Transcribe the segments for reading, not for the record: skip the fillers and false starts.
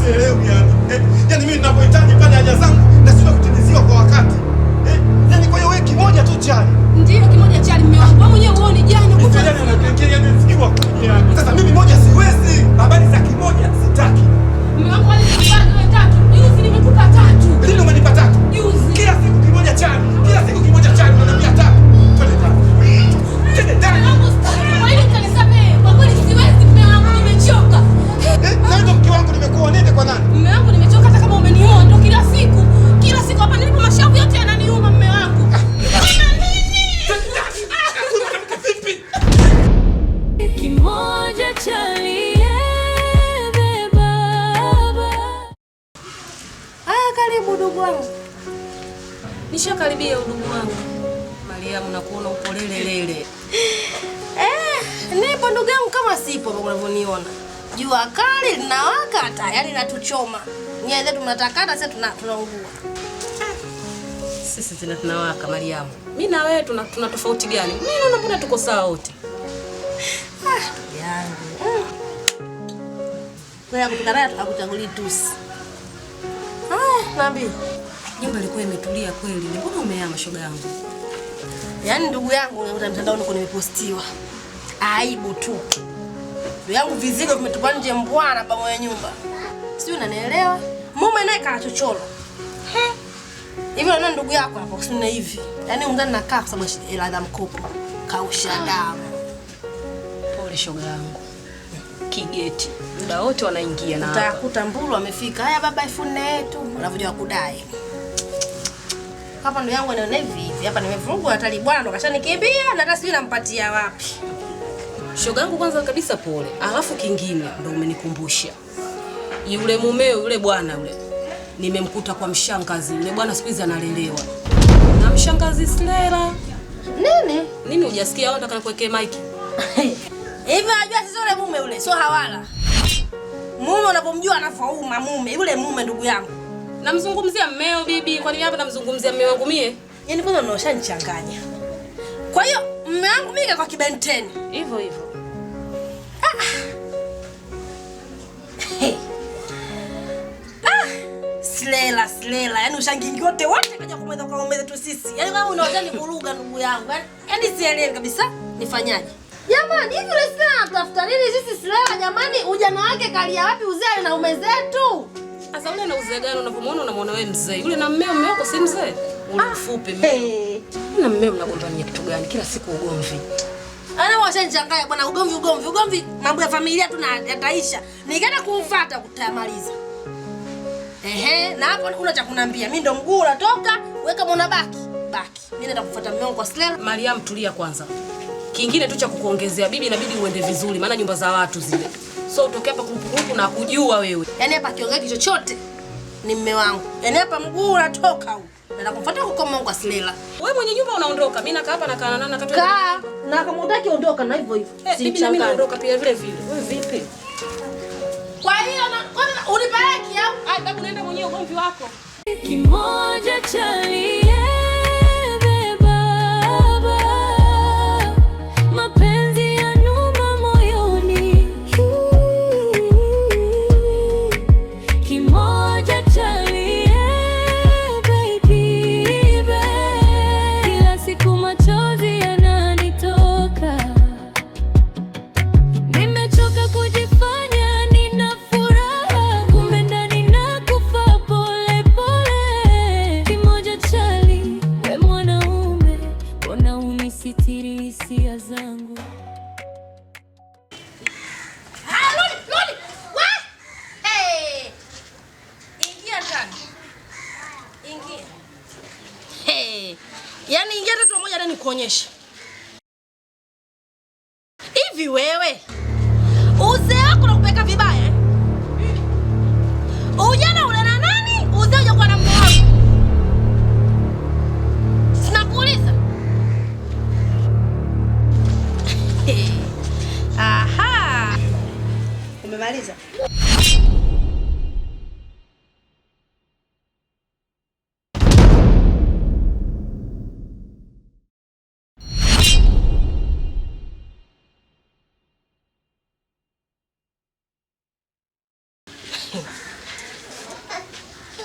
sielewi yani. Yaani mimi ninapohitaji pale haja zangu na sina kutimiziwa kwa wakati. Yaani kwa hiyo wewe kimoja tu chali. Ndio kimoja chali mume wangu. Wewe mwenyewe uone jana kwa jana na kengele yani sikiwa kuja yani. Sasa mimi moja siwezi. Habari za kimoja sitaki. Mume wangu alisifanya wewe tatu. Juzi nimekupa tatu. Lini umenipa tatu? Juzi. Kila siku kimoja chali. Kila siku kimoja chali unaniambia tatu. Twende tatu. Twende tatu. Kwa hiyo kanisamehe. Kwa kweli siwezi mume wangu nimechoka. Na ndio mke wangu nimekuoa nende kwa nani? Mume wangu nimechoka hata kama umenioa ndio kila siku. Kila siku hapa nilipo mashavu yote yananiuma mume wangu. Kimoja chali baba. Karibu ndugu wangu. Nishakaribia ndugu wangu. Mariamu nakuona upo lele. Nipo ndugu yangu kama sipo kama unavyoniona. Jua kali linawaka tayari natuchoma. Nyaya zetu tunatakata sasa tunaungua. Sisi tena tunawaka Mariamu. Mimi na wewe tuna tofauti gani? Mimi naona mbona tuko sawa wote. Yangu. Kwa kutukana tukakuchagulia tusi. Naambia. Nyumba ilikuwa imetulia kweli. Mbona umehama shoga yangu? Yaani ndugu yangu unakuta mtandaoni kuna nimepostiwa. Aibu tu. Ndugu yangu vizigo vimetupa nje mbwana pamoja na nyumba. Sio unanielewa? Mume naye kana chochoro. Hivi unaona ndugu yako hapo usina hivi. Yaani undani nakaa kwa sababu hela za mkopo. Kausha damu. Pole shoga yangu. Kigeti. Muda wote wanaingia na utakuta Mbulu amefika. Haya baba iPhone yetu. Unavuja kudai. Hapa ndugu yangu anaona hivi. Hapa nimevurugwa hatari bwana ndo kashanikimbia na hata sijui nampatia wapi. Shoga yangu kwanza kabisa pole. Alafu kingine ndo umenikumbusha. Yule mumeo yule bwana yule. Nimemkuta kwa mshangazi. Yule bwana siku hizi analelewa. Na mshangazi Slela. Nini hujasikia au nataka nikuwekee mic? Hivi unajua sisi yule mume yule sio hawala. Mume unapomjua anafauma mume. Yule mume ndugu yangu. Namzungumzia mmeo bibi. Kwani hapa namzungumzia mume wangu mie? Yaani kwanza unaoshanichanganya. Kwa hiyo mume wangu mimi kwa kibenteni. Hivyo. Slela. Yaani ushangingi wote kaja kumweza kwa mume wetu sisi. Yaani kama unaojani kuruga ndugu yangu. Yaani sielewi kabisa nifanyaje. Jamani, hivi yule Slela anatafuta nini sisi Slela jamani? Ujana wake kalia wapi uzee na ume zetu? Sasa ule na uzee gani unapomwona unamwona wewe mzee? Yule na mmeo wako si mzee? Una mfupi mmeo. Na mmeo mnagombania kitu gani? Kila siku ugomvi. Ana washanichanganya bwana ugomvi. Mambo ya familia tu na yataisha. Nikaenda kumfuata kutamaliza. Na hapo una cha kunambia. Mimi ndo mguu unatoka, weka mbona baki. Mimi naenda kufuata mmeo kwa Slela. Mariam tulia kwanza. Kingine tu cha kukuongezea bibi inabidi uende vizuri maana nyumba za watu zile. So utoke hapa kurupurupu na kujua wewe. Yaani hapa kiongea kitu chochote ni mume wangu. Yaani hapa mguu unatoka huko. Na kumfuata huko mume wangu Slela. Wewe mwenye nyumba unaondoka. Mimi nakaa hapa nakaa na katu. Kaa na kama unataka ondoka na hivyo. Bibi na mimi naondoka pia vile vile. Wewe vipi? Kwa hiyo unipeleki au babu naenda mwenyewe ugomvi wako. Kimoja chali Yaani ingia tu moja na nikuonyeshe. Hivi wewe uzee wako unakupeka vibaya? Ujana ule na nani? Uzee uja kwa na mume wako. Sinakuuliza. Aha. Umemaliza?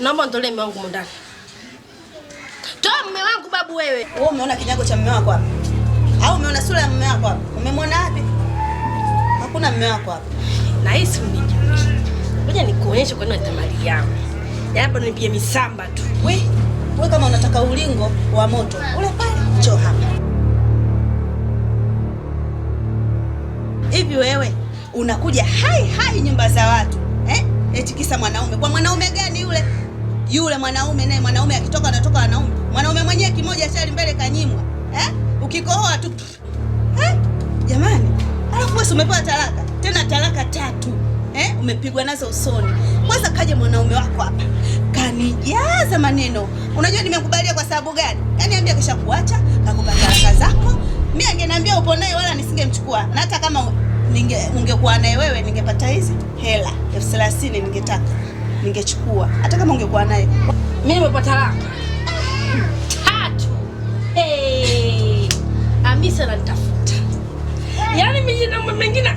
Naomba nitolee mume wangu ndani. Toa mume wangu babu wewe. Wewe umeona kinyago cha mume wako hapa? Au umeona sura ya mume wako hapa? Umemwona wapi? Hakuna mume wako hapa. Na hisi unijui. Ngoja nikuonyeshe kwa nini natamani yangu. Hapa nipige misamba tu. Wewe kama unataka ulingo wa moto, ule pale, njoo hapa. Hivi wewe unakuja hai nyumba za watu, eti kisa mwanaume. Kwa mwanaume gani yule? Yule mwanaume naye mwanaume akitoka anatoka wanaume. Mwanaume mwenyewe kimoja chali mbele kanyimwa. Ukikohoa tu. Jamani, alafu wewe umepewa talaka. Tena talaka 3. Umepigwa nazo usoni. Kwanza kaje mwanaume wako hapa. Kanijaza maneno. Unajua nimekubalia kwa sababu gani? Yaani ambia kisha kuacha, kakupa talaka zako. Mimi angeniambia upo naye wala nisingemchukua. Na hata kama ungekuwa naye wewe ningepata hizi hela 30,000 ningetaka. Ningechukua. Hata kama ungekuwa naye. Mimi nimepata talaka 3. Hamisa ananitafuta. Yaani mimi na mambo mengine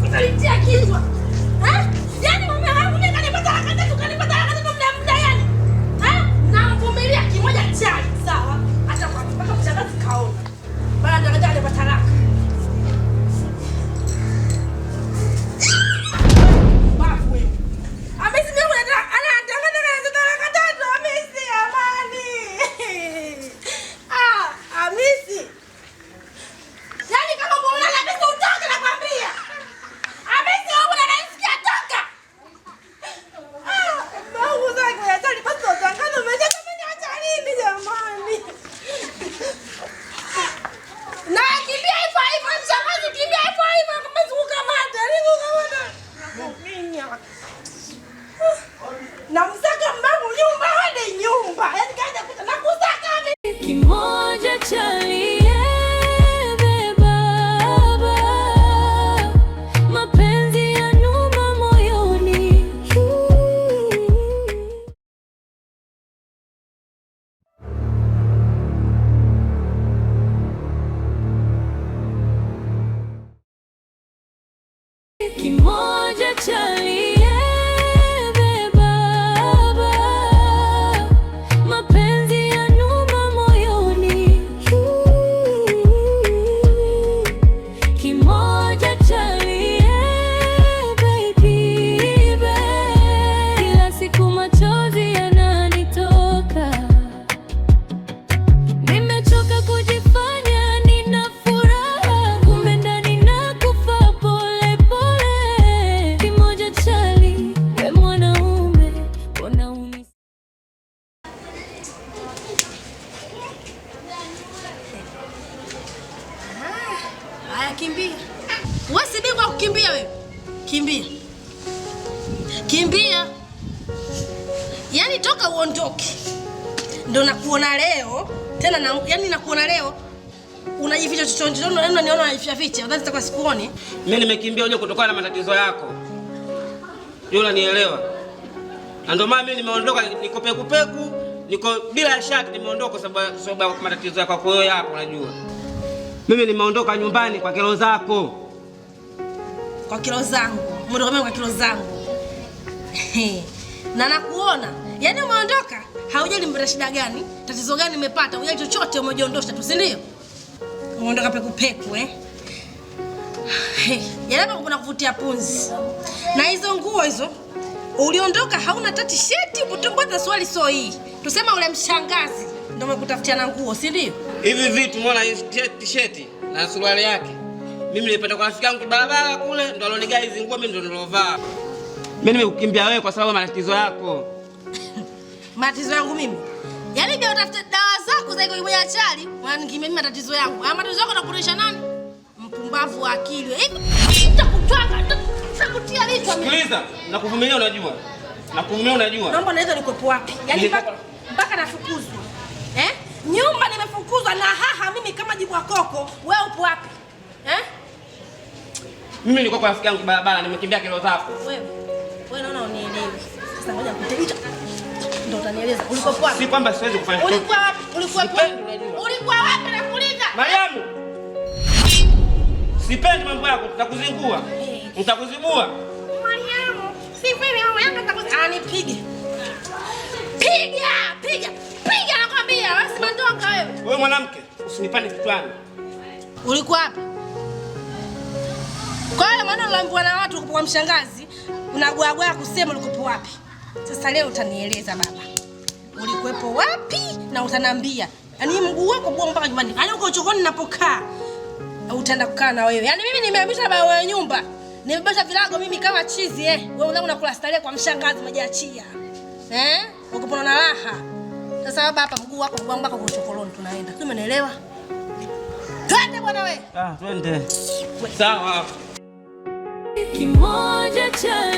utalitia kichwa. Yaani mume wangu mimi kanipata talaka 3 muda yani. Na mvumilia kimoja chali, sawa? Hata kwa mpaka mshangazi kaona. Bana ndio anipata talaka. Kimoja chalie baba, mapenzi yanuma moyoni. Kimoja chalie kimbia. Wewe si bingwa kukimbia wewe. Kimbia. Kimbia. Yaani toka uondoke. Ndio nakuona leo. Tena yaani nakuona leo. Unajificha chochote. Ndio unaniona unajificha. Unadhani sitakuwa sikuoni? Mimi nimekimbia uje kutokana na matatizo yako. Ndio unanielewa. Na ndio maana mimi nimeondoka niko peku. Niko bila shaka nimeondoka sababu ya matatizo yako kwa wewe hapo unajua. Mimi nimeondoka nyumbani kwa kilo zako. Kwa kilo zangu. Umeondoka kwa kilo zangu. Na nakuona. Yaani umeondoka, haujali mbona shida gani? Tatizo gani umepata? Hujali chochote umejiondosha tu, si ndio? Umeondoka peku Yaani hapa kuna kuvutia punzi. Na hizo nguo hizo uliondoka hauna hata t-shirt, upotongoza swali sio hii. Tusema ule mshangazi ndio umekutafutia na nguo, si ndio? Hivi vitu umeona hii t-shirt na suruali yake. Mimi nilipata kwa rafiki yangu barabara kule ndo alonigaa hizo nguo mimi ndo nilovaa. Mimi nimekukimbia wewe kwa sababu matatizo yako. Matatizo yangu mimi? Yaani ndio utafuta dawa zako za iko kimoja chali, unanikimbia mimi matatizo yangu. Matatizo yako nakuresha nani? Mpumbavu wa akili. Hivi nitakutwanga, nitakutia vichwa mimi. Sikiliza, nakuvumilia unajua. Nakuvumilia unajua. Naomba naweza nikopo wapi? Yaani mpaka nafukuzwa. Nyumba nimefukuzwa na haha mimi kama jibwa koko. Wewe upo wapi? Mimi nilikuwa kwa rafiki yangu barabara nimekimbia kilo zako. Wewe naona unielewi. Sasa ngoja nikutelita. Ndio utanieleza. Ulikuwa wapi? Si kwamba siwezi kufanya kitu. Ulikuwa wapi? Ulikuwa wapi nakuuliza? Mariamu. Sipendi mambo yako, tutakuzingua. Nitakuzibua. Mariamu. Sifiri mama yangu atakusikia. Anipige. Piga nakwambia, wewe si mandonga wewe. Wewe mwanamke, usinipande kichwani. Ulikuwa hapa? Kwa hiyo maana unaambiwa na watu kwa mshangazi, unagwagwa kusema ulikuwa wapi? Sasa leo utanieleza baba. Ulikuwepo wapi na utanambia. Yaani mguu wako bwa mpaka nyumbani. Yaani uko chokoni ninapokaa. Utaenda kukaa na wewe. Yaani mimi nimehamisha baba wa nyumba. Nimebasha vilago mimi kama chizi Wewe unataka unakula starehe kwa mshangazi umejiachia. Ukipona na raha. Sasa baba hapa mguu wako bwa mpaka kwa chokoloni tunaenda. Kama unaelewa? Twende bwana wewe. Twende. Sawa. Kimoja cha